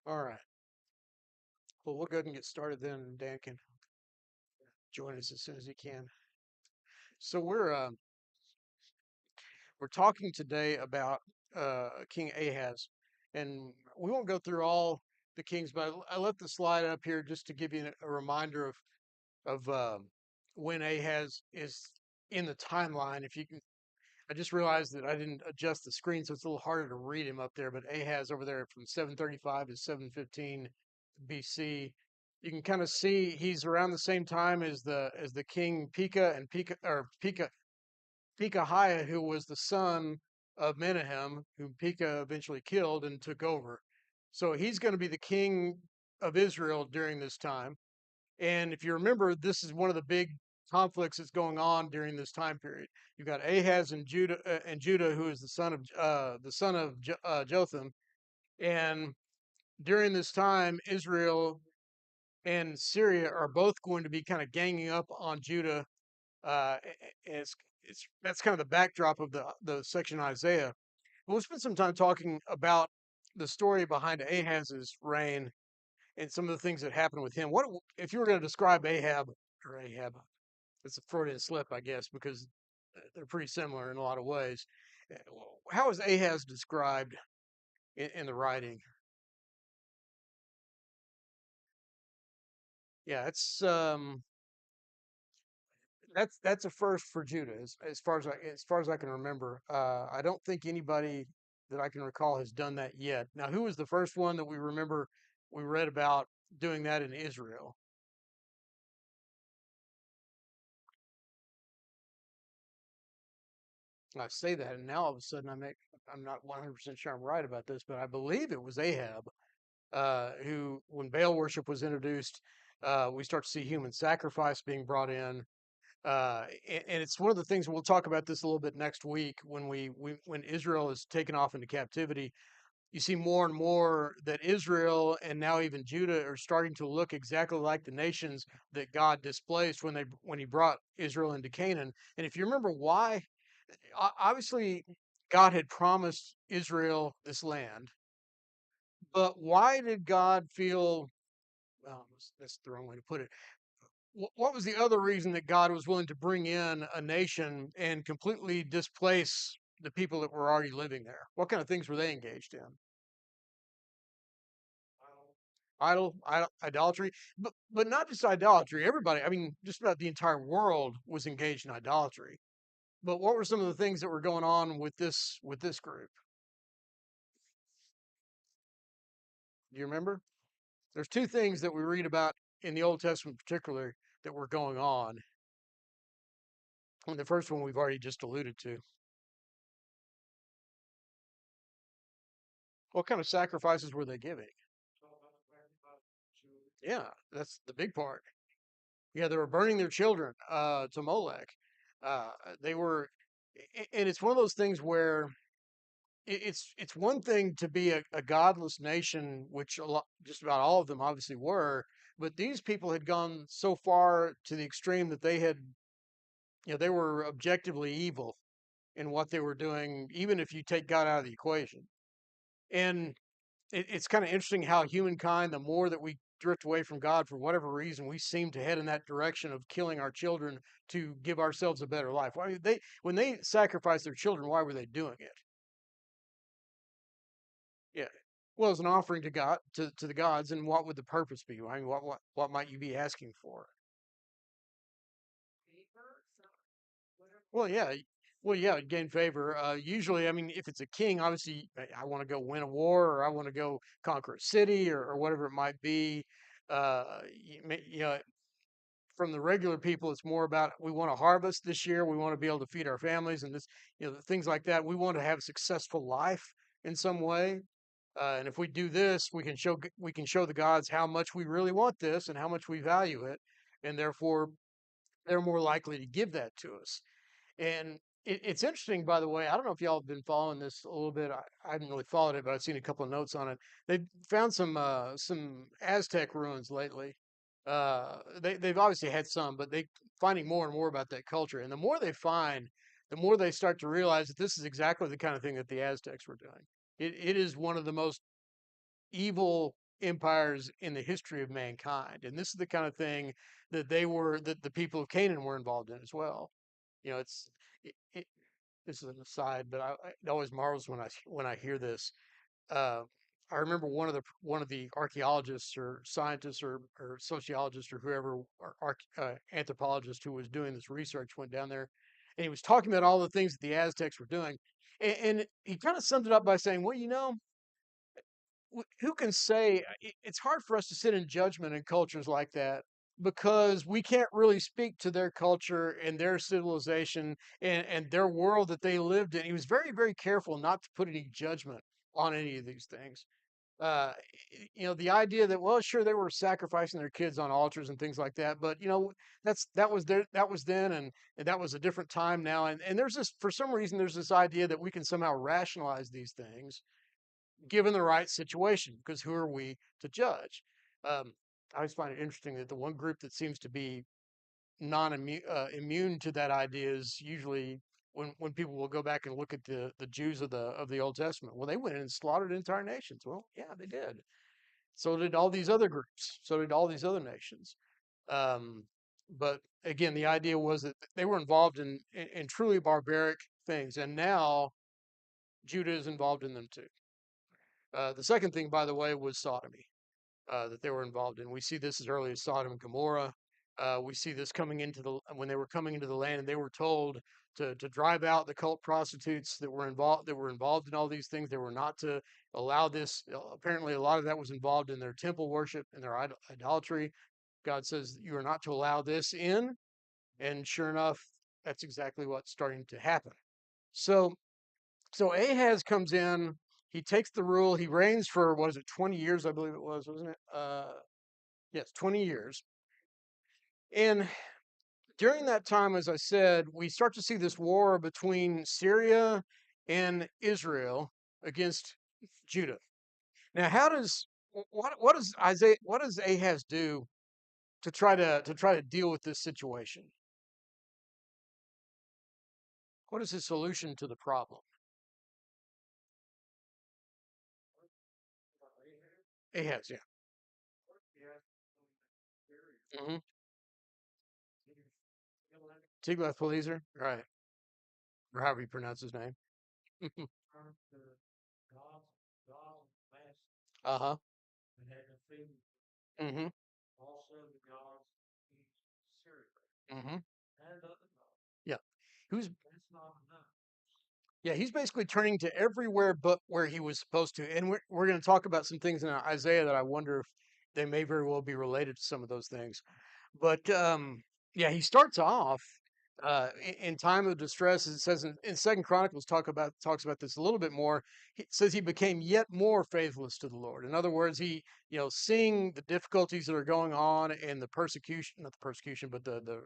All right. Well, we'll go ahead and get started then, and Dan can join us as soon as he can. So we're talking today about King Ahaz, and we won't go through all the kings, but I left the slide up here just to give you a reminder of when Ahaz is in the timeline. If you can, I just realized that I didn't adjust the screen, so it's a little harder to read him up there. But Ahaz over there from 735 to 715 BC. You can kind of see he's around the same time as the king Pekah and Pekahiah, who was the son of Menahem, whom Pekah eventually killed and took over. So he's going to be the king of Israel during this time. And if you remember, this is one of the big conflicts that's going on during this time period. You've got Ahaz and Judah, who is the son of Jotham. And during this time, Israel and Syria are both going to be kind of ganging up on Judah. And it's that's kind of the backdrop of the section in Isaiah. We'll spend some time talking about the story behind Ahaz's reign and some of the things that happened with him. What if you were going to describe Ahab? It's a Freudian slip, I guess, because they're pretty similar in a lot of ways. Uh, How is Ahaz described in the writing? Yeah, that's a first for Judah, as far as I can remember. I don't think anybody that I can recall has done that yet. Now, who was the first one that we remember we read about doing that in Israel? I say that, and now all of a sudden I'm not 100% sure I'm right about this, but I believe it was Ahab, who, when Baal worship was introduced, we start to see human sacrifice being brought in. And it's one of the things we'll talk about this a little bit next week when when Israel is taken off into captivity. You see more and more that Israel and now even Judah are starting to look exactly like the nations that God displaced when He brought Israel into Canaan. And if you remember why, obviously God had promised Israel this land, but why did God feel? Well, that's the wrong way to put it. What was the other reason that God was willing to bring in a nation and completely displace the people that were already living there? What kind of things were they engaged in? Idolatry, but not just idolatry. Everybody, I mean, just about the entire world was engaged in idolatry. But what were some of the things that were going on with this group? Do you remember? There's two things that we read about in the Old Testament, particularly, that were going on. And the first one we've already just alluded to. What kind of sacrifices were they giving? Yeah, that's the big part. Yeah, they were burning their children to Molech. Uh, they were, and it's one of those things where it's one thing to be a godless nation, which just about all of them obviously were, but these people had gone so far to the extreme that they were objectively evil in what they were doing, even if you take God out of the equation. And it's kind of interesting how humankind, the more that we drift away from God for whatever reason, we seem to head in that direction of killing our children to give ourselves a better life. Why when they sacrificed their children, why were they doing it? Yeah. Well, as an offering to God, to the gods, and what would the purpose be? I mean, what might you be asking for? Well, yeah, gain favor. Usually, I mean, if it's a king, obviously, I want to go win a war, or I want to go conquer a city, or whatever it might be. You know, from the regular people, it's more about we want to harvest this year, we want to be able to feed our families, and things like that. We want to have a successful life in some way. And if we do this, we can show the gods how much we really want this and how much we value it, and therefore they're more likely to give that to us. And it's interesting, by the way. I don't know if y'all have been following this a little bit. I haven't really followed it, but I've seen a couple of notes on it. They've found some Aztec ruins lately. They've obviously had some, but they finding more and more about that culture. And the more they find, the more they start to realize that this is exactly the kind of thing that the Aztecs were doing. It is one of the most evil empires in the history of mankind. And this is the kind of thing that the people of Canaan were involved in as well. You know, it, this is an aside, but it always marvels when I hear this. uh, I remember one of the archaeologists or scientists or sociologists or whoever or anthropologist who was doing this research went down there, and he was talking about all the things that the Aztecs were doing, and he kind of summed it up by saying, "Well, who can say it's hard for us to sit in judgment in cultures like that because we can't really speak to their culture and their civilization and their world that they lived in." He was very, very careful not to put any judgment on any of these things. uh, the idea that, well, sure, they were sacrificing their kids on altars and things like that, but that was then, and that was a different time now, and there's this, for some reason, there's this idea that we can somehow rationalize these things given the right situation, because who are we to judge? Um, I always find it interesting that the one group that seems to be immune to that idea is usually when people will go back and look at the Jews of the Old Testament. Well, they went in and slaughtered entire nations. Well, yeah, they did. So did all these other groups. So did all these other nations. Um, but again, the idea was that they were involved in truly barbaric things, and now Judah is involved in them too. The second thing, by the way, was sodomy that they were involved in. We see this as early as Sodom and Gomorrah. We see this coming into when they were coming into the land, and they were told to drive out the cult prostitutes that were involved in all these things. They were not to allow this. Apparently, a lot of that was involved in their temple worship and their idolatry. God says you are not to allow this in, and sure enough, that's exactly what's starting to happen. So so Ahaz comes in. He takes the rule. He reigns for, what is it, 20 years, I believe it was, wasn't it? Yes, 20 years. And during that time, as I said, we start to see this war between Syria and Israel against Judah. Now, what does Ahaz do to try to deal with this situation? What is his solution to the problem? Ahaz, yeah. Hmm. Tiglath-Pileser, right? Or however you pronounce his name. Uh-huh. Mm-hmm. Mm-hmm. Yeah. Who's Yeah, he's basically turning to everywhere but where he was supposed to. And we're going to talk about some things in Isaiah that I wonder if they may very well be related to some of those things. But yeah, he starts off in time of distress. As it says in Second Chronicles, talks about this a little bit more. He says he became yet more faithless to the Lord. In other words, he, seeing the difficulties that are going on and the persecution, not the persecution, but the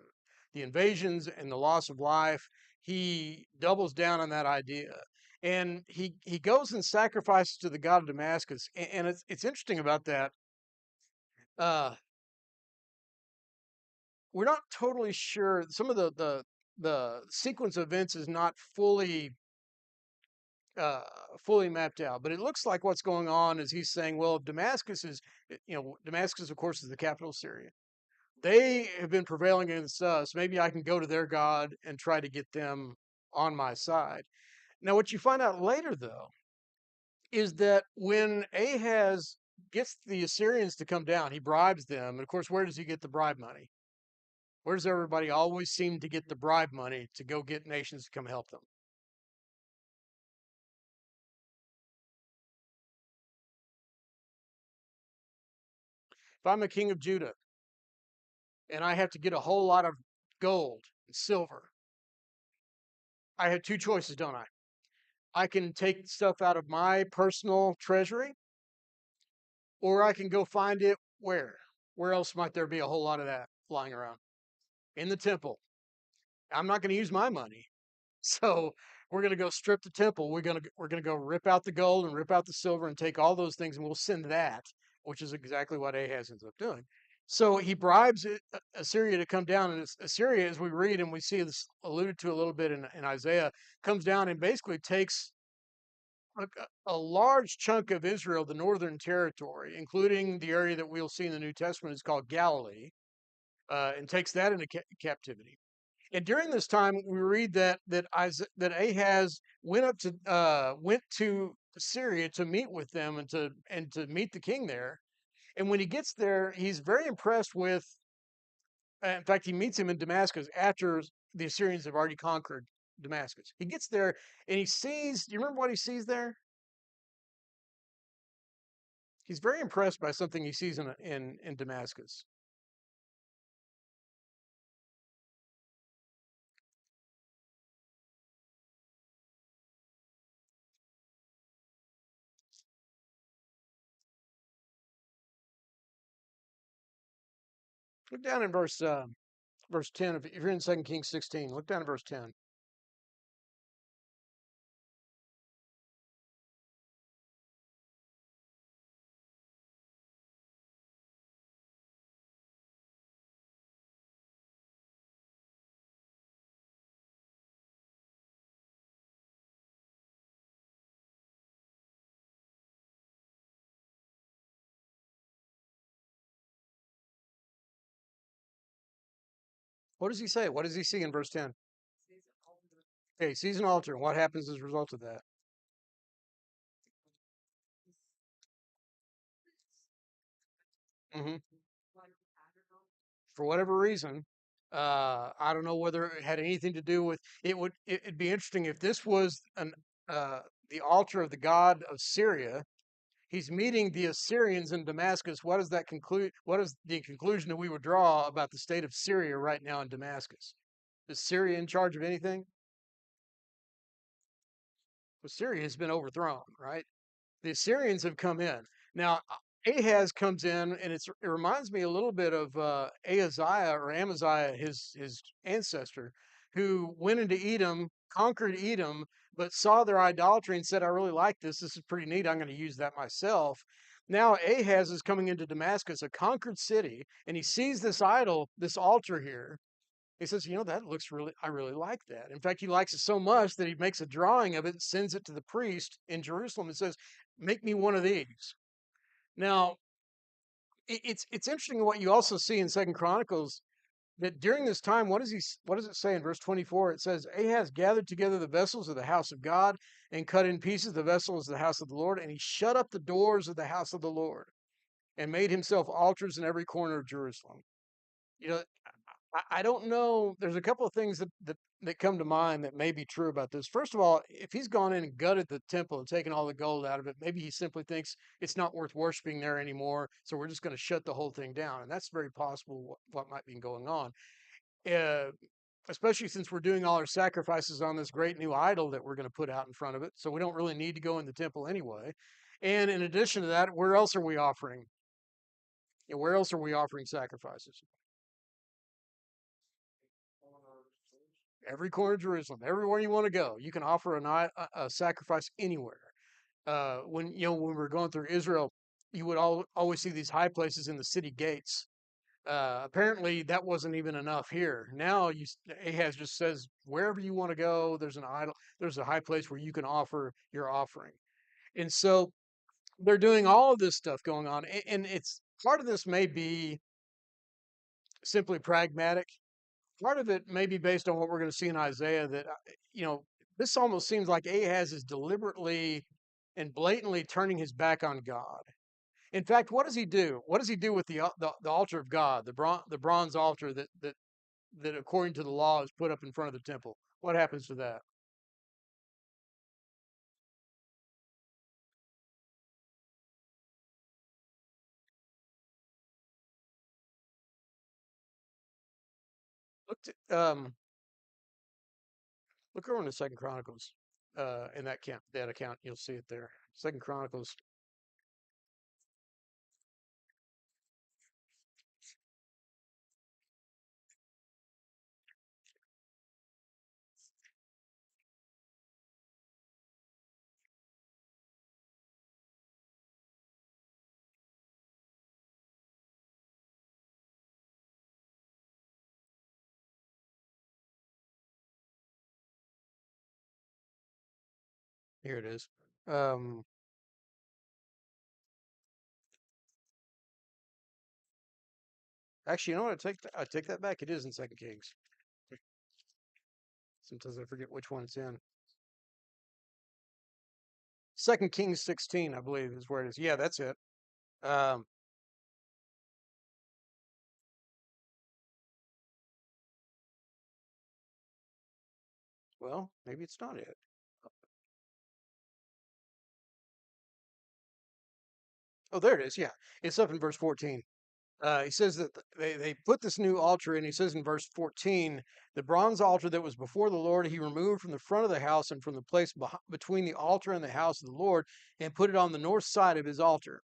invasions and the loss of life, he doubles down on that idea. And he goes and sacrifices to the god of Damascus. And it's interesting about that. Uh, we're not totally sure. Some of the sequence of events is not uh, fully mapped out, but it looks like what's going on is he's saying, well, Damascus, of course, is the capital of Syria. They have been prevailing against us. Maybe I can go to their God and try to get them on my side. Now, what you find out later, though, is that when Ahaz gets the Assyrians to come down, he bribes them. And of course, where does he get the bribe money? Where does everybody always seem to get the bribe money to go get nations to come help them? If I'm a king of Judah and I have to get a whole lot of gold and silver, I have two choices, don't I? I can take stuff out of my personal treasury, or I can go find it where? Where else might there be a whole lot of that flying around? In the temple. I'm not going to use my money. So we're going to go strip the temple. We're going to go rip out the gold and rip out the silver and take all those things, and we'll send that, which is exactly what Ahaz ends up doing. So he bribes Assyria to come down, and Assyria, as we read and we see this alluded to a little bit in Isaiah, comes down and basically takes a large chunk of Israel, the northern territory, including the area that we'll see in the New Testament is called Galilee, and takes that into captivity. And during this time, we read that Ahaz went to Syria to meet with them and to meet the king there. And when he gets there, he's very impressed with. In fact, he meets him in Damascus after the Assyrians have already conquered Damascus. He gets there and he sees. Do you remember what he sees there? He's very impressed by something he sees in Damascus. Look down in verse 10. If you're in 2 Kings 16, look down at verse 10. What does he say? What does he see in verse 10? Okay, he sees an altar. And what happens as a result of that? Hmm. For whatever reason, I don't know whether it had anything to do with it. It'd be interesting if this was an the altar of the god of Syria. He's meeting the Assyrians in Damascus. What does that conclude? What is the conclusion that we would draw about the state of Syria right now in Damascus? Is Syria in charge of anything? Well, Syria has been overthrown, right? The Assyrians have come in. Now, Ahaz comes in, and it reminds me a little bit of Ahaziah or Amaziah, his ancestor, who went into Edom, conquered Edom, but saw their idolatry and said, "I really like this. This is pretty neat. I'm going to use that myself." Now Ahaz is coming into Damascus, a conquered city, and he sees this idol, this altar here. He says, that looks I really like that. In fact, he likes it so much that he makes a drawing of it and sends it to the priest in Jerusalem and says, make me one of these. Now, it's interesting what you also see in Second Chronicles that during this time, what does it say in verse 24? It says, Ahaz gathered together the vessels of the house of God and cut in pieces the vessels of the house of the Lord, and he shut up the doors of the house of the Lord and made himself altars in every corner of Jerusalem. You know, I don't know. There's a couple of things that come to mind that may be true about this. First of all, if he's gone in and gutted the temple and taken all the gold out of it, maybe he simply thinks it's not worth worshiping there anymore. So we're just going to shut the whole thing down. And that's very possible what might be going on. Uh, Especially since we're doing all our sacrifices on this great new idol that we're going to put out in front of it. So we don't really need to go in the temple anyway. And in addition to that, where else are we offering? Where else are we offering sacrifices? Every corner of Jerusalem, everywhere you want to go, you can offer a sacrifice anywhere. When we're going through Israel, you would always see these high places in the city gates. Apparently, that wasn't even enough here. Now, Ahaz just says wherever you want to go, there's an idol, there's a high place where you can offer your offering, and so they're doing all of this stuff going on, and it's part of this may be simply pragmatic. Part of it may be based on what we're going to see in Isaiah that, you know, this almost seems like Ahaz is deliberately and blatantly turning his back on God. In fact, what does he do? What does he do with the altar of God, the bronze altar that according to the law is put up in front of the temple? What happens to that? Look to, look over in the Second Chronicles, in that account, you'll see it there. Second Chronicles. Here it is. Um, Actually, you know what? I take that back. It is in Second Kings. Sometimes I forget which one it's in. Second Kings 16, I believe, is where it is. Yeah, that's it. Um, well, maybe it's not it. Oh, there it is. Yeah, it's up in verse 14. He says that they put this new altar in. He says in verse 14, the bronze altar that was before the Lord, he removed from the front of the house and from the place between the altar and the house of the Lord and put it on the north side of his altar.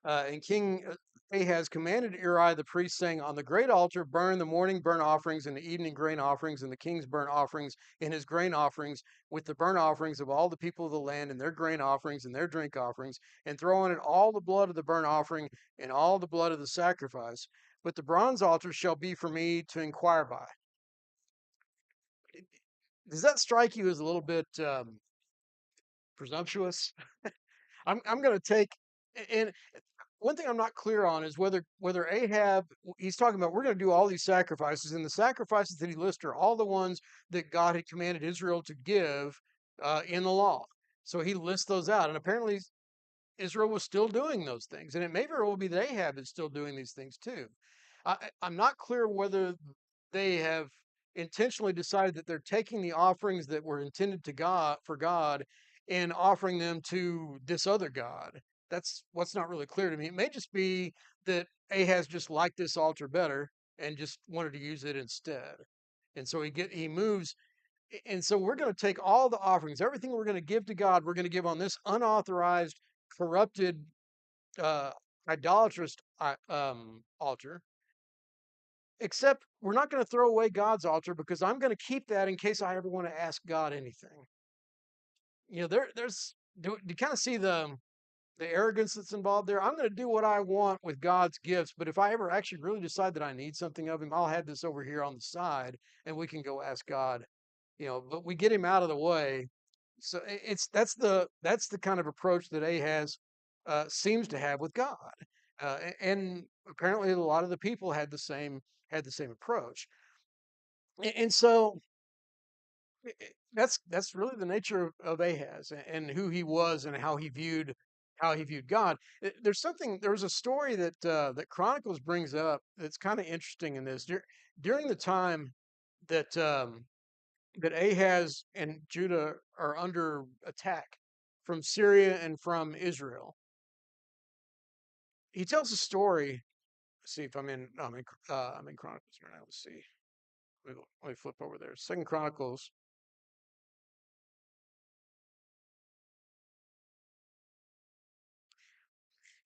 And King Ahaz commanded Uri the priest, saying, on the great altar, burn the morning burnt offerings and the evening grain offerings and the king's burnt offerings and his grain offerings with the burnt offerings of all the people of the land and their grain offerings and their drink offerings, and throw on it all the blood of the burnt offering and all the blood of the sacrifice. But the bronze altar shall be for me to inquire by. Does that strike you as a little bit presumptuous? I'm going to take, and one thing I'm not clear on is whether Ahab, he's talking about we're going to do all these sacrifices, and the sacrifices that he lists are all the ones that God had commanded Israel to give in the law. So he lists those out, and apparently Israel was still doing those things, and it may very well be that Ahab is still doing these things too. I'm not clear whether they have intentionally decided that they're taking the offerings that were intended to God for God and offering them to this other god. That's what's not really clear to me. It may just be that Ahaz just liked this altar better and just wanted to use it instead. And so he moves, and so we're going to take all the offerings, everything we're going to give to God, we're going to give on this unauthorized, corrupted, uh, idolatrous altar. Except we're not going to throw away God's altar because I'm going to keep that in case I ever want to ask God anything. There's do you kind of see the arrogance that's involved there? I'm going to do what I want with God's gifts, but if I ever actually really decide that I need something of Him, I'll have this over here on the side, and we can go ask God. But we get Him out of the way. So it's that's the kind of approach that Ahaz seems to have with God, and apparently a lot of the people had the same approach. And so that's really the nature of Ahaz and who he was and how he viewed God. There was a story that Chronicles brings up that's kind of interesting in this. During the time that that Ahaz and Judah are under attack from Syria and from Israel, he tells a story. Let's see if I'm in Chronicles right now. Let's see. Let me flip over there. Second Chronicles.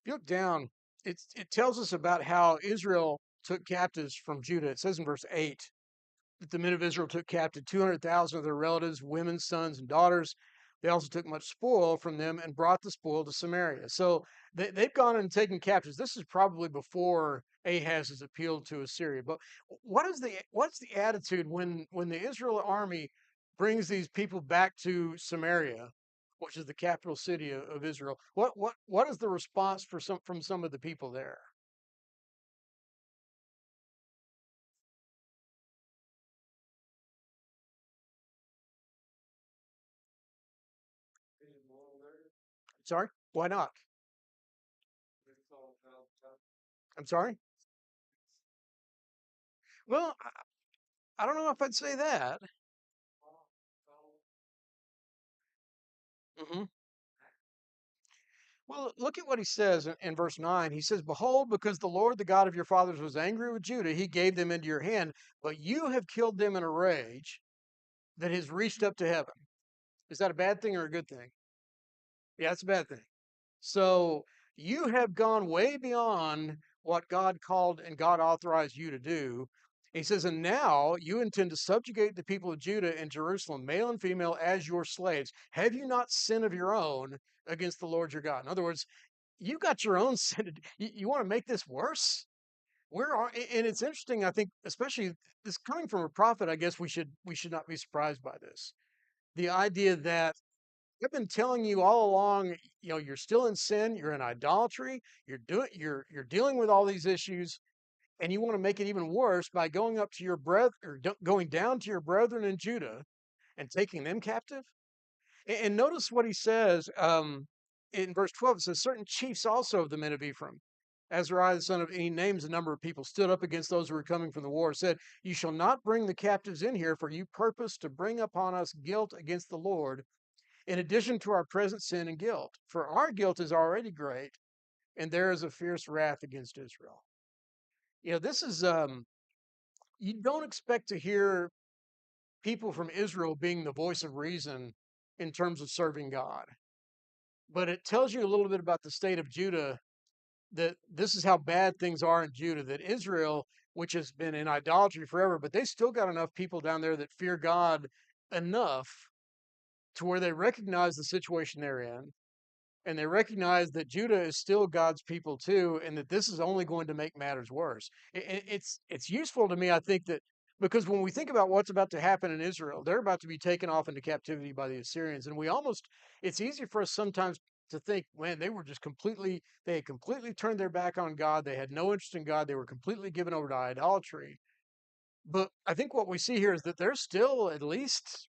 If you look down, it tells us about how Israel took captives from Judah. It says in verse 8 that the men of Israel took captive 200,000 of their relatives, women, sons, and daughters. They also took much spoil from them and brought the spoil to Samaria. So they've gone and taken captives. This is probably before Ahaz has appealed to Assyria. But what's the attitude when the Israel army brings these people back to Samaria, which is the capital city of Israel? What is the response from some of the people there? Sorry, why not? I'm sorry. Well, I don't know if I'd say that. Hmm. Well, look at what he says in verse 9. He says, behold, because the Lord, the God of your fathers, was angry with Judah, he gave them into your hand, but you have killed them in a rage that has reached up to heaven. Is that a bad thing or a good thing? Yeah, it's a bad thing. So you have gone way beyond what God called and God authorized you to do. He says, and now you intend to subjugate the people of Judah and Jerusalem, male and female, as your slaves. Have you not sin of your own against the Lord your God? In other words, you got your own sin. You want to make this worse? Where are and it's interesting, I think, especially this coming from a prophet, I guess we should not be surprised by this. The idea that I've been telling you all along, you're still in sin, you're in idolatry, you're dealing with all these issues, and you want to make it even worse by going up to your going down to your brethren in Judah and taking them captive. And notice what he says in verse 12. It says, certain chiefs also of the men of Ephraim, Azariah the son of, and he names a number of people, stood up against those who were coming from the war, said, you shall not bring the captives in here, for you purpose to bring upon us guilt against the Lord, in addition to our present sin and guilt. For our guilt is already great, and there is a fierce wrath against Israel. This is, you don't expect to hear people from Israel being the voice of reason in terms of serving God. But it tells you a little bit about the state of Judah, that this is how bad things are in Judah, that Israel, which has been in idolatry forever, but they still got enough people down there that fear God enough to where they recognize the situation they're in, and they recognize that Judah is still God's people too, and that this is only going to make matters worse. It's useful to me, I think, that because when we think about what's about to happen in Israel, they're about to be taken off into captivity by the Assyrians, and it's easy for us sometimes to think, man, they had completely turned their back on God, they had no interest in God, they were completely given over to idolatry. But I think what we see here is that there's still at least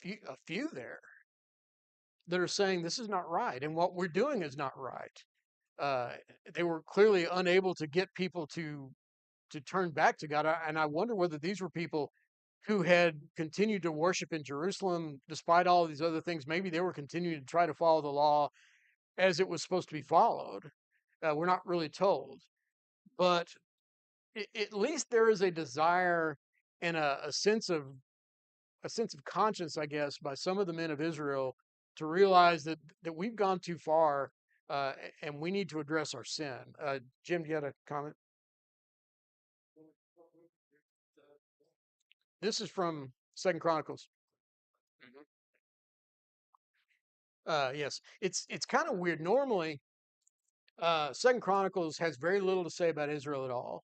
a few there that are saying this is not right and what we're doing is not right. Uh, they were clearly unable to get people to turn back to God, and I wonder whether these were people who had continued to worship in Jerusalem despite all of these other things. Maybe they were continuing to try to follow the law as it was supposed to be followed. We're not really told, but at least there is a desire and a sense of conscience, I guess, by some of the men of Israel to realize that we've gone too far, and we need to address our sin. Jim, do you have a comment? This is from Second Chronicles. Mhm. Yes, it's kind of weird. Normally, Second Chronicles has very little to say about Israel at all.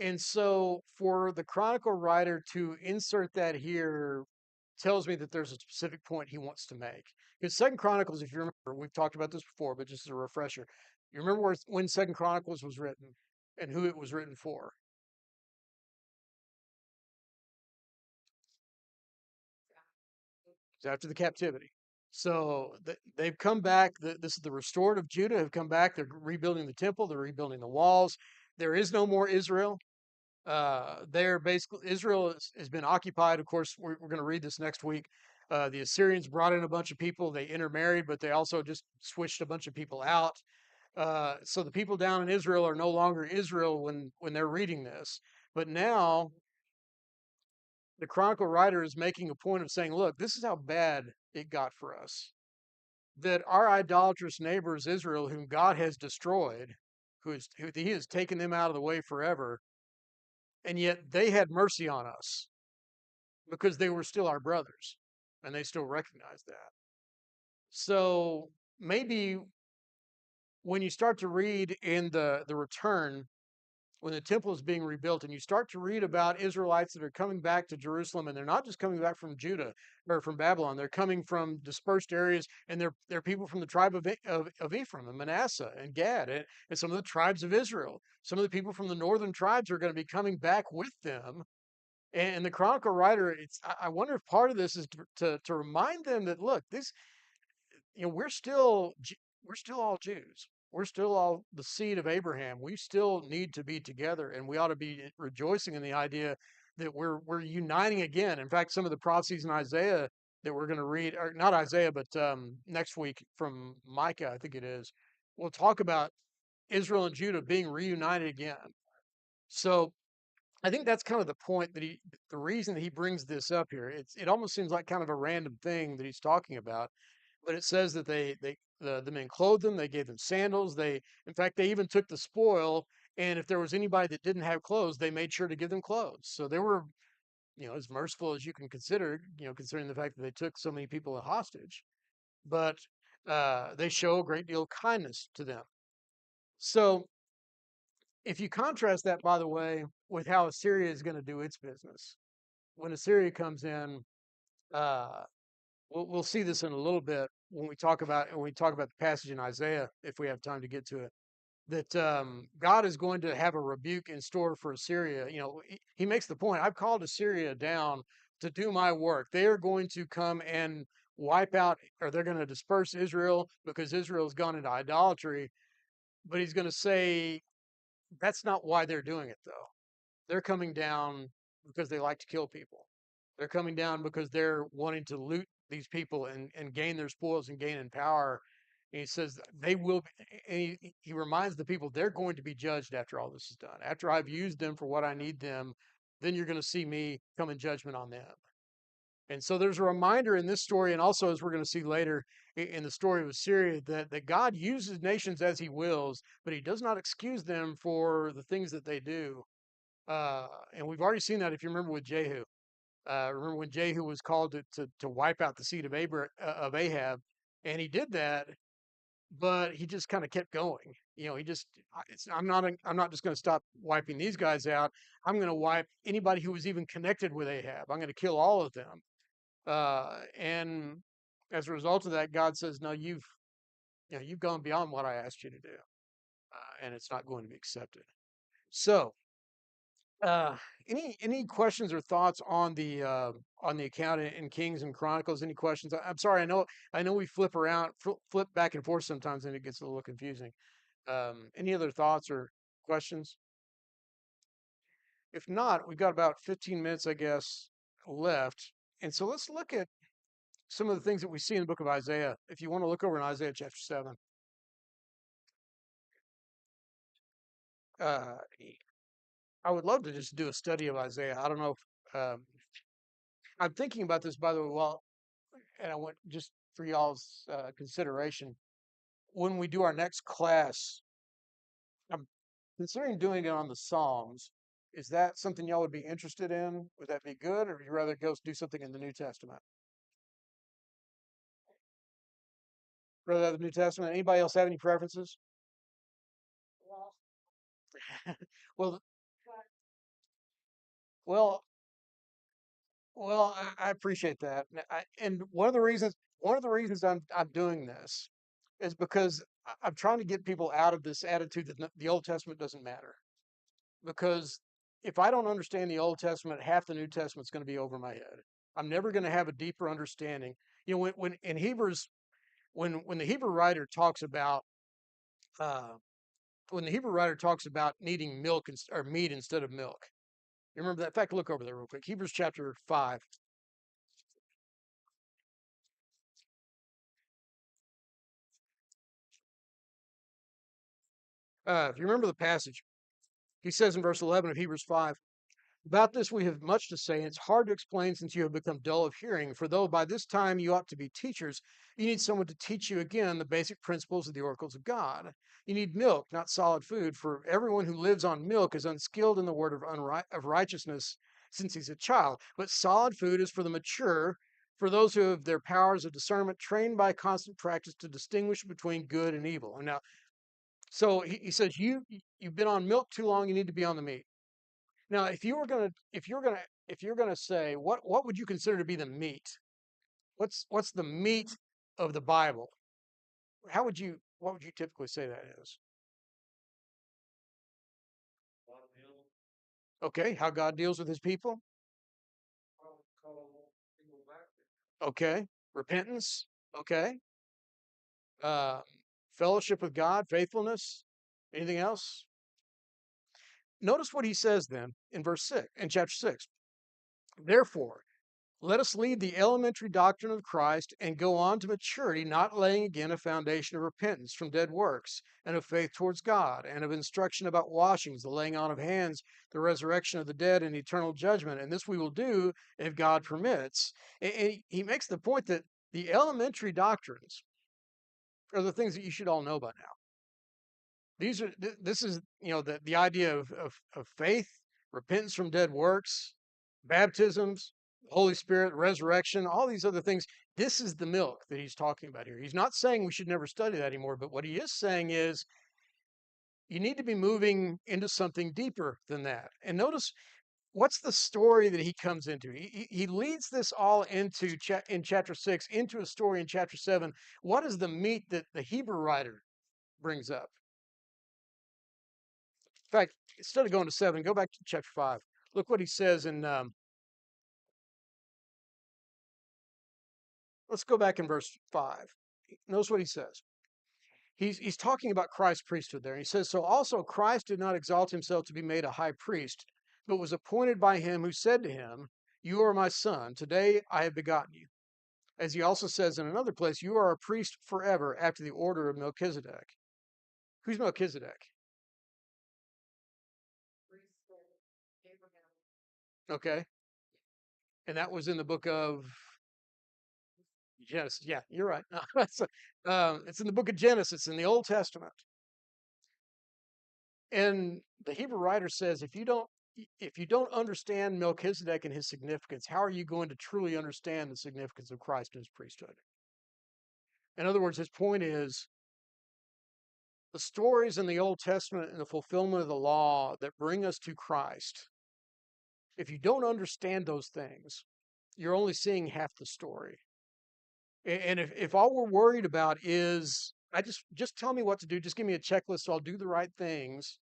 And so for the Chronicle writer to insert that here tells me that there's a specific point he wants to make. Because Second Chronicles, if you remember, we've talked about this before, but just as a refresher, you remember when Second Chronicles was written and who it was written for? It's after the captivity. So they've come back. This is the restored of Judah have come back. They're rebuilding the temple. They're rebuilding the walls. There is no more Israel. They're basically Israel has been occupied. Of course, we're going to read this next week. The Assyrians brought in a bunch of people. They intermarried, but they also just switched a bunch of people out. So the people down in Israel are no longer Israel when they're reading this. But now the Chronicle writer is making a point of saying, look, this is how bad it got for us. That our idolatrous neighbors, Israel, whom God has destroyed, who He has taken them out of the way forever, and yet they had mercy on us because they were still our brothers and they still recognized that. So maybe when you start to read in the return, when the temple is being rebuilt, and you start to read about Israelites that are coming back to Jerusalem, and they're not just coming back from Judah or from Babylon, they're coming from dispersed areas, and they're people from the tribe of Ephraim and Manasseh and Gad, and some of the tribes of Israel. Some of the people from the northern tribes are going to be coming back with them. And the Chronicle writer, I wonder if part of this is to remind them that, look, this, we're still all Jews. We're still all the seed of Abraham. We still need to be together, and we ought to be rejoicing in the idea that we're uniting again. In fact, some of the prophecies in Isaiah that we're going to read, or not Isaiah, but next week from Micah, I think it is, we'll talk about Israel and Judah being reunited again. So I think that's kind of the point the reason that he brings this up here. It almost seems like kind of a random thing that he's talking about, but it says that the men clothed them, they gave them sandals, in fact, they even took the spoil, and if there was anybody that didn't have clothes, they made sure to give them clothes. So they were, as merciful as you can consider, considering the fact that they took so many people hostage, but they show a great deal of kindness to them. So if you contrast that, by the way, with how Assyria is going to do its business, when Assyria comes in, uh, we'll see this in a little bit when we talk about the passage in Isaiah, if we have time to get to it. That God is going to have a rebuke in store for Assyria. You know, he makes the point: I've called Assyria down to do my work. They are going to come and wipe out, or they're going to disperse Israel because Israel's gone into idolatry. But he's going to say that's not why they're doing it, though. They're coming down because they like to kill people. They're coming down because they're wanting to loot these people and gain their spoils and gain in power. And he says they will be, and he reminds the people they're going to be judged after all this is done. After I've used them for what I need them, then you're going to see me come in judgment on them. And so there's a reminder in this story, and also as we're going to see later in the story of Assyria, that God uses nations as he wills, but he does not excuse them for the things that they do. And we've already seen that if you remember with Jehu. Remember when Jehu was called to wipe out the seed of of Ahab, and he did that, but he just kind of kept going. You know, he just I'm not just going to stop wiping these guys out. I'm going to wipe anybody who was even connected with Ahab. I'm going to kill all of them. And as a result of that, God says, "No, you've gone beyond what I asked you to do, and it's not going to be accepted." So Uh, any questions or thoughts on the account in Kings and Chronicles? Any questions? I'm sorry. I know we flip back and forth sometimes, and it gets a little confusing. Any other thoughts or questions? If not, we've got about 15 minutes, I guess, left. And so let's look at some of the things that we see in the book of Isaiah. If you want to look over in Isaiah chapter 7, uh, I would love to just do a study of Isaiah. I don't know if I'm thinking about this, by the way. Well, and I want just for y'all's consideration when we do our next class. I'm considering doing it on the Psalms. Is that something y'all would be interested in? Would that be good, or would you rather go do something in the New Testament? Rather have the New Testament. Anybody else have any preferences? well, well, I appreciate that, and one of the reasons I'm doing this is because I'm trying to get people out of this attitude that the Old Testament doesn't matter. Because if I don't understand the Old Testament, half the New Testament's going to be over my head. I'm never going to have a deeper understanding. You know, when in Hebrews, when the Hebrew writer talks about uh, when the Hebrew writer talks about needing or meat instead of milk, you remember that? In fact, look over there real quick. Hebrews chapter 5. If you remember the passage, he says in verse 11 of Hebrews 5. About this we have much to say, and it's hard to explain since you have become dull of hearing. For though by this time you ought to be teachers, you need someone to teach you again the basic principles of the oracles of God. You need milk, not solid food, for everyone who lives on milk is unskilled in the word of righteousness since he's a child. But solid food is for the mature, for those who have their powers of discernment trained by constant practice to distinguish between good and evil. And now, so he says, you've been on milk too long, you need to be on the meat. Now, if you're gonna say what would you consider to be the meat? What's the meat of the Bible? What would you typically say that is? Okay, how God deals with his people? Okay, repentance. Okay, uh, fellowship with God, faithfulness. Anything else? Notice what he says then in verse 6, in chapter 6. Therefore, let us leave the elementary doctrine of Christ and go on to maturity, not laying again a foundation of repentance from dead works and of faith towards God and of instruction about washings, the laying on of hands, the resurrection of the dead, and eternal judgment. And this we will do if God permits. And he makes the point that the elementary doctrines are the things that you should all know by now. This is, you know, the idea of faith, repentance from dead works, baptisms, Holy Spirit, resurrection, all these other things. This is the milk that he's talking about here. He's not saying we should never study that anymore, but what he is saying is you need to be moving into something deeper than that. And notice what's the story that he comes into? He leads this all into in chapter 6 into a story in chapter 7. What is the meat that the Hebrew writer brings up? In fact, instead of going to 7, go back to chapter 5. Look what he says in, let's go back in verse 5. Notice what he says. He's talking about Christ's priesthood there. He says, so also Christ did not exalt himself to be made a high priest, but was appointed by him who said to him, you are my son, today I have begotten you. As he also says in another place, you are a priest forever after the order of Melchizedek. Who's Melchizedek? Okay. And that was in the book of Genesis. Yeah, you're right. It's in the book of Genesis in the Old Testament. And the Hebrew writer says, if you don't understand Melchizedek and his significance, how are you going to truly understand the significance of Christ and his priesthood? In other words, his point is the stories in the Old Testament and the fulfillment of the law that bring us to Christ. If you don't understand those things, you're only seeing half the story. And if all we're worried about is, I just tell me what to do, just give me a checklist so I'll do the right things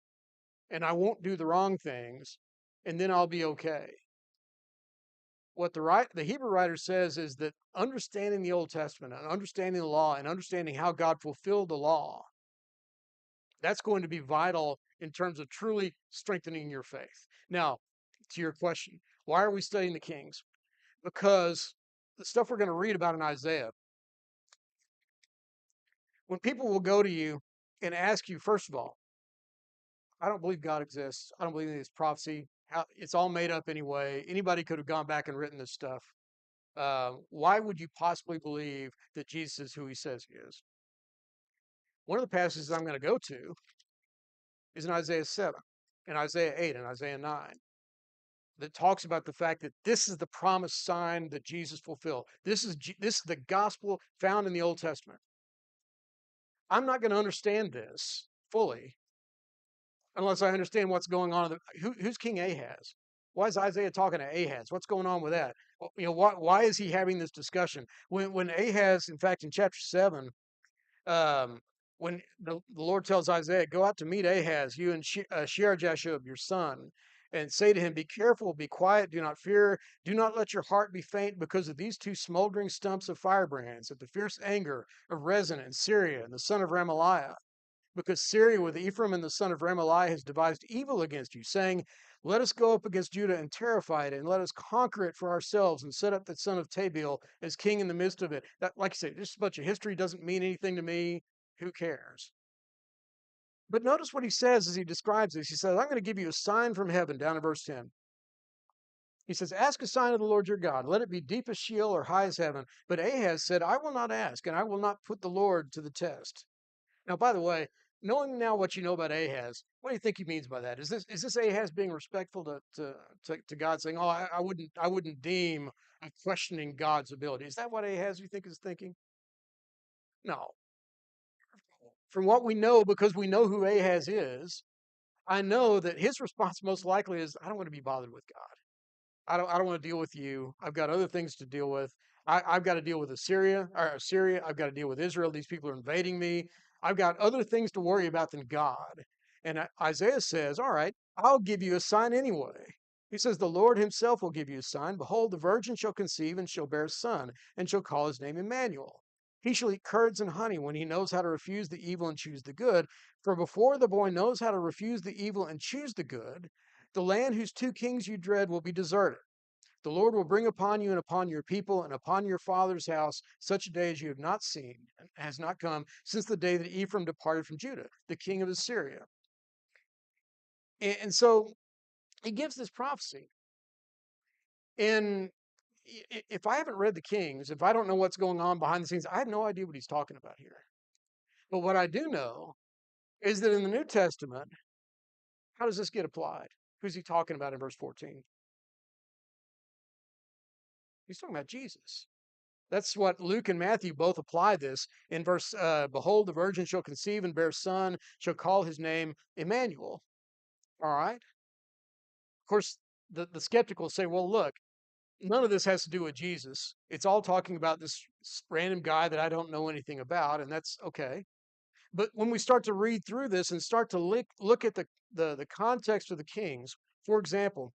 and I won't do the wrong things, and then I'll be okay. What the Hebrew writer says is that understanding the Old Testament and understanding the law and understanding how God fulfilled the law, that's going to be vital in terms of truly strengthening your faith. Now, to your question, why are we studying the Kings? Because the stuff we're going to read about in Isaiah, when people will go to you and ask you, first of all, I don't believe God exists. I don't believe in this prophecy. It's all made up anyway. Anybody could have gone back and written this stuff. Why would you possibly believe that Jesus is who he says he is? One of the passages I'm going to go to is in Isaiah 7, and Isaiah 8, and Isaiah 9, that talks about the fact that this is the promised sign that Jesus fulfilled. This is the gospel found in the Old Testament. I'm not going to understand this fully unless I understand what's going on. Who's King Ahaz? Why is Isaiah talking to Ahaz? What's going on with that? Why is he having this discussion? When Ahaz, in fact, in chapter 7, um, when the Lord tells Isaiah, go out to meet Ahaz, you and Shear-Jashub, your son, and say to him, be careful, be quiet, do not fear, do not let your heart be faint because of these two smoldering stumps of firebrands, at the fierce anger of Rezin and Syria and the son of Remaliah. Because Syria with Ephraim and the son of Remaliah has devised evil against you, saying, let us go up against Judah and terrify it, and let us conquer it for ourselves, and set up the son of Tabiel as king in the midst of it. That, like I say, just a bunch of history doesn't mean anything to me. Who cares? But notice what he says as he describes this. He says, I'm going to give you a sign from heaven, down in verse 10. He says, ask a sign of the Lord your God. Let it be deep as Sheol or high as heaven. But Ahaz said, I will not ask, and I will not put the Lord to the test. Now, by the way, knowing now what you know about Ahaz, what do you think he means by that? Is this Ahaz being respectful to God, saying, "Oh, I wouldn't deem a questioning God's ability"? Is that what Ahaz you think is thinking? No. From what we know, because we know who Ahaz is, I know that his response most likely is, "I don't want to be bothered with God. I don't want to deal with you. I've got other things to deal with. I've got to deal with Syria. I've got to deal with Israel. These people are invading me. I've got other things to worry about than God." And Isaiah says, all right, I'll give you a sign anyway. He says, the Lord himself will give you a sign. Behold, the virgin shall conceive and shall bear a son, and shall call his name Emmanuel. He shall eat curds and honey when he knows how to refuse the evil and choose the good. For before the boy knows how to refuse the evil and choose the good, the land whose two kings you dread will be deserted. The Lord will bring upon you and upon your people and upon your father's house such a day as you have not seen, and has not come since the day that Ephraim departed from Judah, the king of Assyria. And so he gives this prophecy. And if I haven't read the Kings, if I don't know what's going on behind the scenes, I have no idea what he's talking about here. But what I do know is that in the New Testament, how does this get applied? Who's he talking about in verse 14? He's talking about Jesus. That's what Luke and Matthew both apply this in verse, behold, the virgin shall conceive and bear a son, shall call his name Emmanuel. All right. Of course, the skeptic will say, well, look, none of this has to do with Jesus. It's all talking about this random guy that I don't know anything about, and that's okay. But when we start to read through this and start to look at the context of the kings, for example,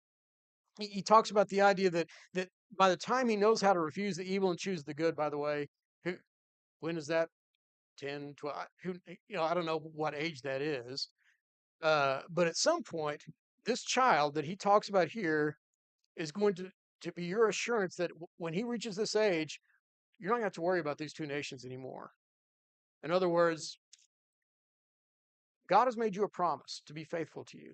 he talks about the idea that by the time he knows how to refuse the evil and choose the good, by the way, who, when is that? 10, 12, who, I don't know what age that is. But at some point, this child that he talks about here is going to be your assurance that when he reaches this age, you're not going to have to worry about these two nations anymore. In other words, God has made you a promise to be faithful to you,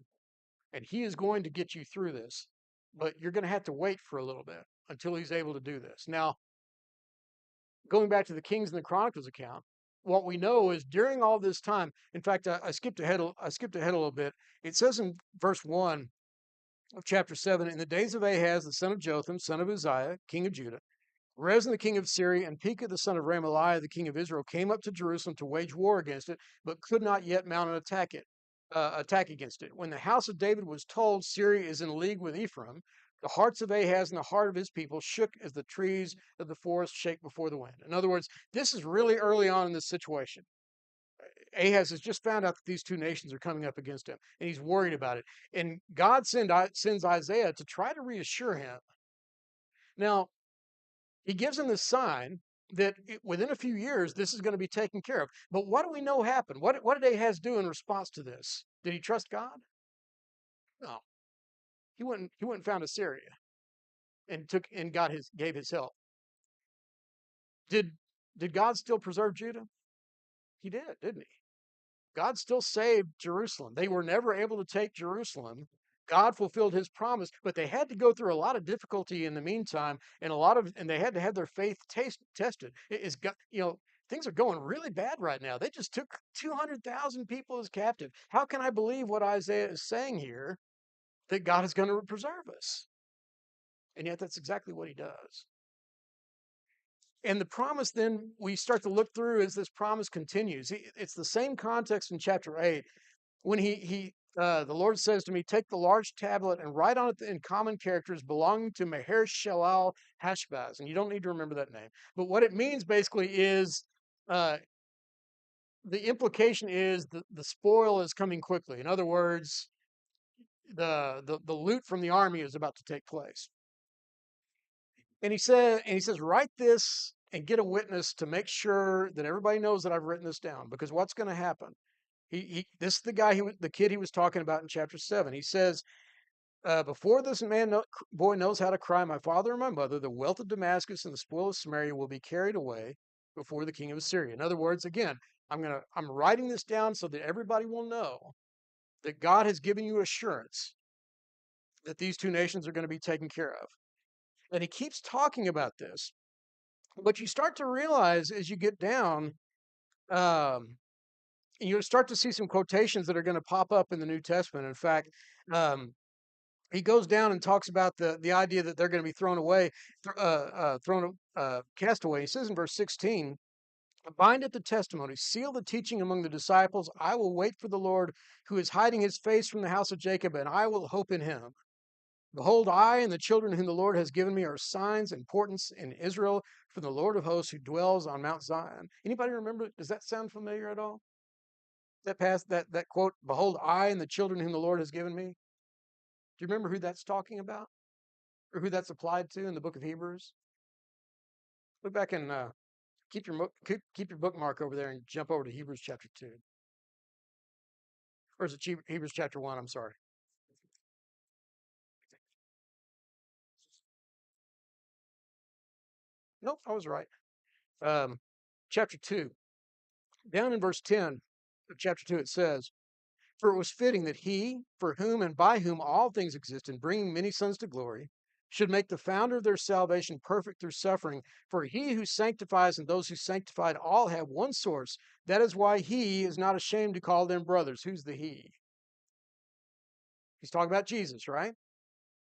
and he is going to get you through this. But you're going to have to wait for a little bit until he's able to do this. Now, going back to the Kings and the Chronicles account, what we know is during all this time, in fact, I skipped ahead. I skipped ahead a little bit. It says in verse 1 of chapter 7, in the days of Ahaz, the son of Jotham, son of Uzziah, king of Judah, Rezin the king of Syria and Pekah the son of Remaliah the king of Israel came up to Jerusalem to wage war against it, but could not yet mount an attack against it. When the house of David was told Syria is in league with Ephraim, the hearts of Ahaz and the heart of his people shook as the trees of the forest shake before the wind. In other words, this is really early on in this situation. Ahaz has just found out that these two nations are coming up against him, and he's worried about it. And God sends Isaiah to try to reassure him. Now, he gives him this sign that within a few years, this is going to be taken care of. But what do we know happened? What did Ahaz do in response to this? Did he trust God? No. He went and found Assyria and gave his help. Did did God still preserve Judah? He did, didn't he? God still saved Jerusalem. They were never able to take Jerusalem. God fulfilled his promise, but they had to go through a lot of difficulty in the meantime, and they had to have their faith tested. Things are going really bad right now. They just took 200,000 people as captive. How can I believe what Isaiah is saying here, that God is going to preserve us? And yet that's exactly what he does. And the promise then we start to look through as this promise continues. It's the same context in chapter 8 when the Lord says to me, take the large tablet and write on it in common characters belonging to Meher Shalal Hashbaz. And you don't need to remember that name. But what it means basically is uh, the implication is the spoil is coming quickly. In other words, the loot from the army is about to take place. And he says, write this and get a witness to make sure that everybody knows that I've written this down. Because what's going to happen? This is the kid he was talking about in chapter 7. He says, before this boy knows how to cry, my father and my mother, the wealth of Damascus and the spoil of Samaria will be carried away before the king of Assyria. In other words, again, I'm writing this down so that everybody will know that God has given you assurance that these two nations are going to be taken care of. And he keeps talking about this. But you start to realize as you get down, um, and you'll start to see some quotations that are going to pop up in the New Testament. In fact, um, he goes down and talks about the idea that they're going to be thrown away, cast away. He says in verse 16, bind up the testimony, seal the teaching among the disciples. I will wait for the Lord who is hiding his face from the house of Jacob, and I will hope in him. Behold, I and the children whom the Lord has given me are signs and portents in Israel from the Lord of hosts who dwells on Mount Zion. Anybody remember? Does that sound familiar at all? That quote, behold, I and the children whom the Lord has given me? Do you remember who that's talking about? Or who that's applied to in the book of Hebrews? Look back and keep your bookmark over there and jump over to Hebrews chapter 2. Or is it Hebrews chapter 1? I'm sorry. Nope, I was right. Um, chapter 2. Down in verse 10 of chapter 2, it says, for it was fitting that he, for whom and by whom all things exist, in bringing many sons to glory, should make the founder of their salvation perfect through suffering. For he who sanctifies and those who sanctified all have one source. That is why he is not ashamed to call them brothers. Who's the he? He's talking about Jesus, right?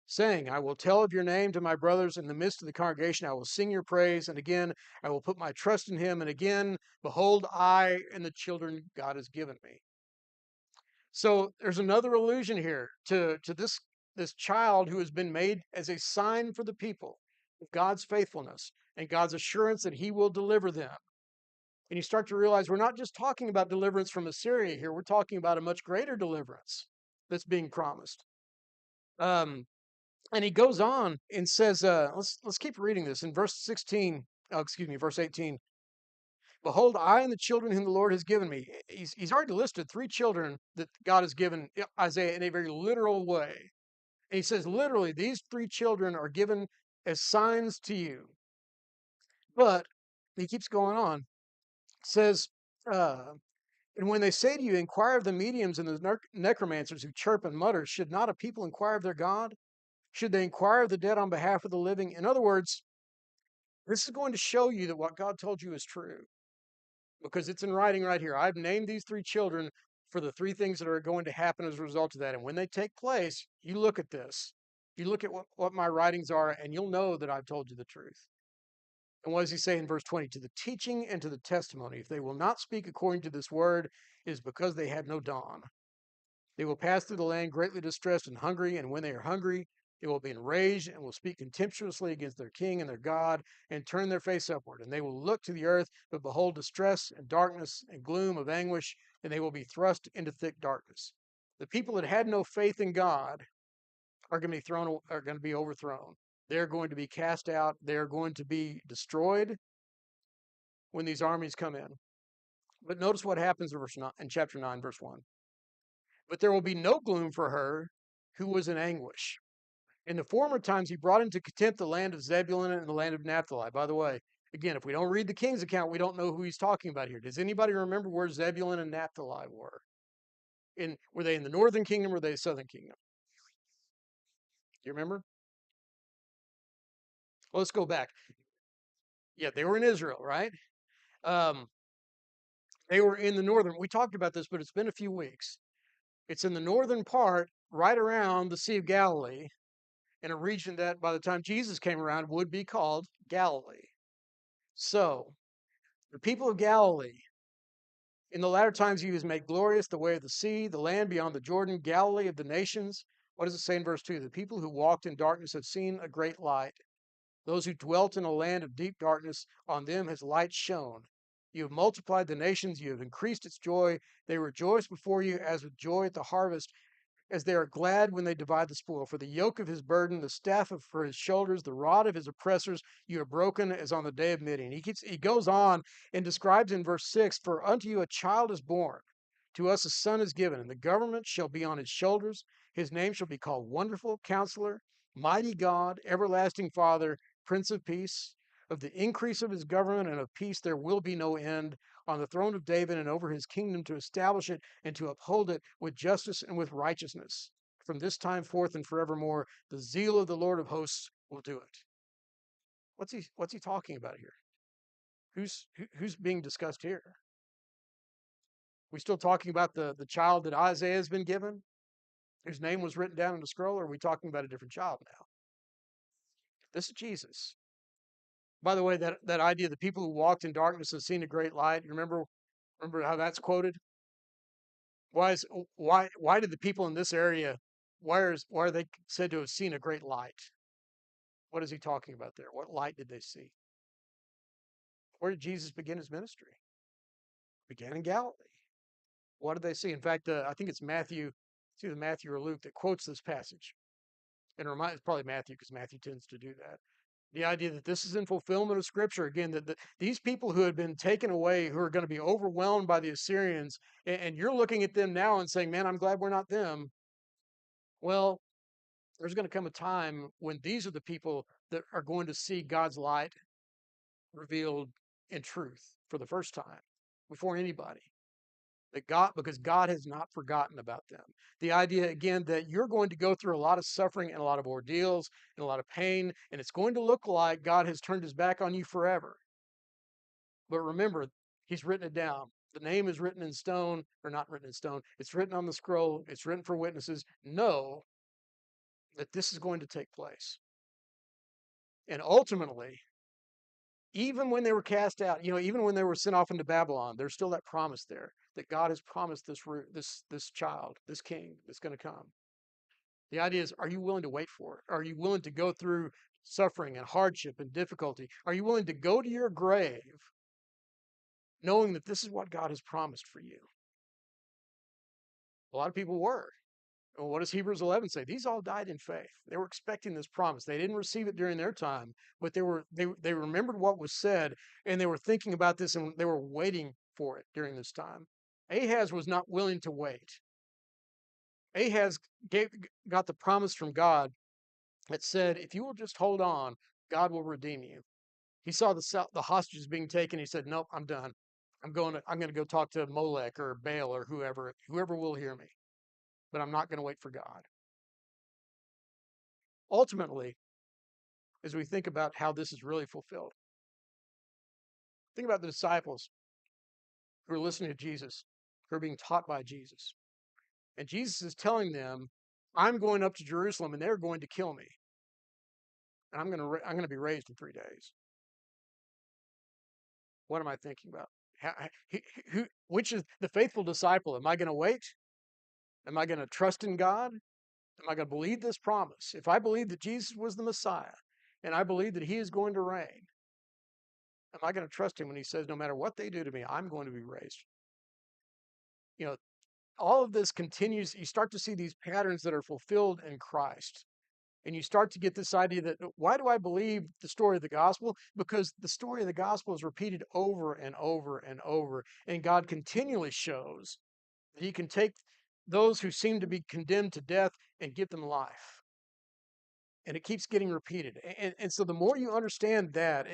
Saying, I will tell of your name to my brothers in the midst of the congregation. I will sing your praise. And again, I will put my trust in him. And again, behold, I and the children God has given me. So there's another allusion here to this this child who has been made as a sign for the people of God's faithfulness and God's assurance that he will deliver them. And you start to realize we're not just talking about deliverance from Assyria here, we're talking about a much greater deliverance that's being promised. Um, and he goes on and says, let's keep reading this in verse 16. Oh, excuse me, verse 18. Behold, I and the children whom the Lord has given me. He's already listed three children that God has given Isaiah in a very literal way. And he says, literally, these three children are given as signs to you. But he keeps going on. Says, and when they say to you, inquire of the mediums and the necromancers who chirp and mutter, should not a people inquire of their God? Should they inquire of the dead on behalf of the living? In other words, this is going to show you that what God told you is true because it's in writing right here. I've named these three children for the three things that are going to happen as a result of that. And when they take place, you look at this. You look at what my writings are, and you'll know that I've told you the truth. And what does he say in verse 20? To the teaching and to the testimony. If they will not speak according to this word, it is because they had no dawn. They will pass through the land greatly distressed and hungry, and when they are hungry, they will be enraged and will speak contemptuously against their king and their God and turn their face upward. And they will look to the earth, but behold distress and darkness and gloom of anguish, and they will be thrust into thick darkness. The people that had no faith in God are going to be overthrown. They're going to be cast out. They're going to be destroyed when these armies come in. But notice what happens in chapter 9, verse 1. But there will be no gloom for her who was in anguish. In the former times, he brought into contempt the land of Zebulun and the land of Naphtali. By the way, again, if we don't read the king's account, we don't know who he's talking about here. Does anybody remember where Zebulun and Naphtali were? Were they in the northern kingdom or were they the southern kingdom? Do you remember? Well, let's go back. Yeah, they were in Israel, right? Um, they were in the northern. We talked about this, but it's been a few weeks. It's in the northern part, right around the Sea of Galilee, in a region that by the time Jesus came around would be called Galilee. So, the people of Galilee, in the latter times he was made glorious, the way of the sea, the land beyond the Jordan, Galilee of the nations. What does it say in verse 2? The people who walked in darkness have seen a great light. Those who dwelt in a land of deep darkness, on them has light shone. You have multiplied the nations, you have increased its joy. They rejoice before you as with joy at the harvest, as they are glad when they divide the spoil. For the yoke of his burden, the staff for his shoulders, the rod of his oppressors, you have broken as on the day of Midian. He goes on and describes in verse 6, for unto you a child is born, to us a son is given, and the government shall be on his shoulders. His name shall be called Wonderful Counselor, Mighty God, Everlasting Father, Prince of Peace. Of the increase of his government and of peace there will be no end, on the throne of David and over his kingdom, to establish it and to uphold it with justice and with righteousness. From this time forth and forevermore, the zeal of the Lord of hosts will do it. What's he talking about here? Who's being discussed here? We still talking about the child that Isaiah has been given, whose name was written down in the scroll, or are we talking about a different child now? This is Jesus. By the way, that idea, the people who walked in darkness have seen a great light. You remember how that's quoted? Why did the people in this area why are they said to have seen a great light? What is he talking about there? What light did they see? Where did Jesus begin his ministry? Began in Galilee. What did they see? In fact, I think it's either Matthew or Luke that quotes this passage. And it's probably Matthew because Matthew tends to do that. The idea that this is in fulfillment of Scripture again, that these people who had been taken away, who are going to be overwhelmed by the Assyrians, and you're looking at them now and saying, "Man, I'm glad we're not them." Well, there's going to come a time when these are the people that are going to see God's light revealed in truth for the first time before anybody. Because God has not forgotten about them. The idea again that you're going to go through a lot of suffering and a lot of ordeals and a lot of pain, and it's going to look like God has turned his back on you forever. But remember, he's written it down. The name is written in stone, or not written in stone. It's written on the scroll. It's written for witnesses. Know that this is going to take place. And ultimately, even when they were cast out, even when they were sent off into Babylon, there's still that promise there that God has promised this child, this king that's going to come. The idea is, are you willing to wait for it? Are you willing to go through suffering and hardship and difficulty? Are you willing to go to your grave knowing that this is what God has promised for you? A lot of people were. Well, what does Hebrews 11 say? These all died in faith. They were expecting this promise. They didn't receive it during their time, but they remembered what was said, and they were thinking about this, and they were waiting for it during this time. Ahaz was not willing to wait. Ahaz got the promise from God that said, if you will just hold on, God will redeem you. He saw the hostages being taken. He said, nope, I'm done. I'm going to go talk to Molech or Baal or whoever will hear me, but I'm not going to wait for God. Ultimately, as we think about how this is really fulfilled, think about the disciples who are listening to Jesus, who are being taught by Jesus. And Jesus is telling them, I'm going up to Jerusalem and they're going to kill me. And I'm going to be raised in 3 days. What am I thinking about? How, which is the faithful disciple? Am I going to wait? Am I going to trust in God? Am I going to believe this promise? If I believe that Jesus was the Messiah and I believe that he is going to reign, am I going to trust him when he says, no matter what they do to me, I'm going to be raised? You know, all of this continues. You start to see these patterns that are fulfilled in Christ. And you start to get this idea that why do I believe the story of the gospel? Because the story of the gospel is repeated over and over and over. And God continually shows that he can take those who seem to be condemned to death and give them life. And it keeps getting repeated. And so the more you understand that,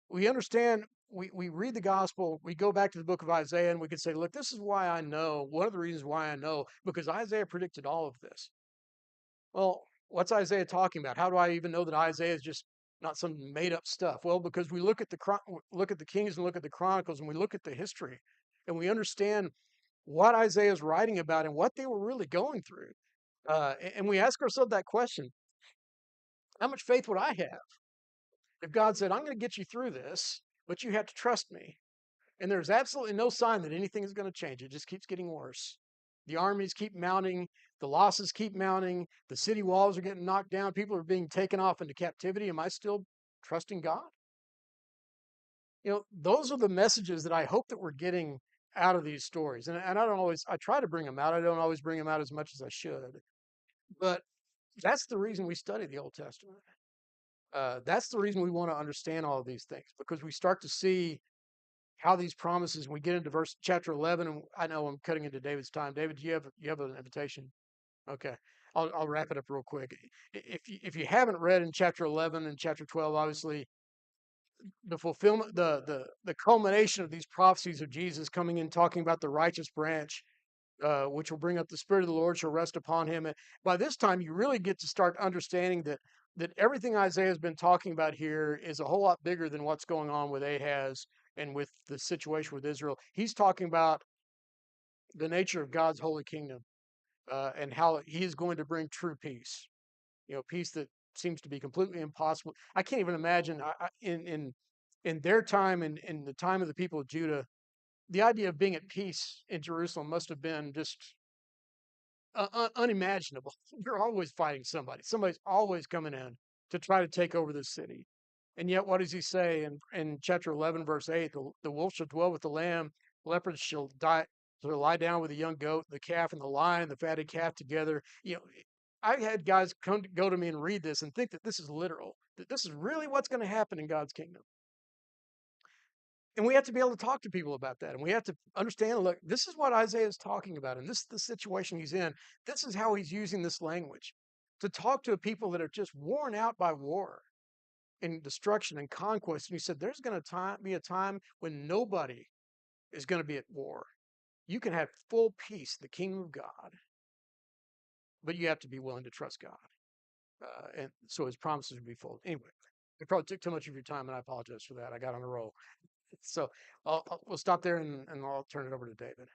we understand, we read the gospel, we go back to the book of Isaiah, and we can say, look, this is why I know, one of the reasons why I know, because Isaiah predicted all of this. Well, what's Isaiah talking about? How do I even know that Isaiah is just not some made up stuff? Well, because we look at the Kings and look at the Chronicles and we look at the history and we understand what Isaiah is writing about and what they were really going through. And we ask ourselves that question: how much faith would I have if God said, "I'm going to get you through this, but you have to trust me"? And there's absolutely no sign that anything is going to change. It just keeps getting worse. The armies keep mounting, the losses keep mounting, the city walls are getting knocked down, people are being taken off into captivity. Am I still trusting God? Those are the messages that I hope that we're getting out of these stories. And I try to bring them out. I don't always bring them out as much as I should. But that's the reason we study the Old Testament. That's the reason we want to understand all of these things, because we start to see how these promises, when we get into chapter 11, and I know I'm cutting into David's time. David, do you have an invitation? Okay. I'll wrap it up real quick. If you haven't read in chapter 11 and chapter 12, obviously the fulfillment, the culmination of these prophecies of Jesus coming in, talking about the righteous branch, which will bring up the Spirit of the Lord shall rest upon him. And by this time, you really get to start understanding that everything Isaiah has been talking about here is a whole lot bigger than what's going on with Ahaz and with the situation with Israel. He's talking about the nature of God's holy kingdom, and how he is going to bring true peace. Peace that seems to be completely impossible. I can't even imagine in their time and in the time of the people of Judah, the idea of being at peace in Jerusalem must have been just unimaginable. You're always fighting somebody. Somebody's always coming in to try to take over the city. And yet, what does he say in chapter 11, verse 8? The wolf shall dwell with the lamb, leopards shall lie down with the young goat, the calf and the lion, the fatted calf together. I had guys go to me and read this and think that this is literal, that this is really what's going to happen in God's kingdom. And we have to be able to talk to people about that. And we have to understand, look, this is what Isaiah is talking about. And this is the situation he's in. This is how he's using this language to talk to a people that are just worn out by war and destruction and conquest. And he said, there's going to be a time when nobody is going to be at war. You can have full peace in the kingdom of God, but you have to be willing to trust God. And so his promises will be full. Anyway, it probably took too much of your time, and I apologize for that. I got on a roll. So we'll stop there, and I'll turn it over to David.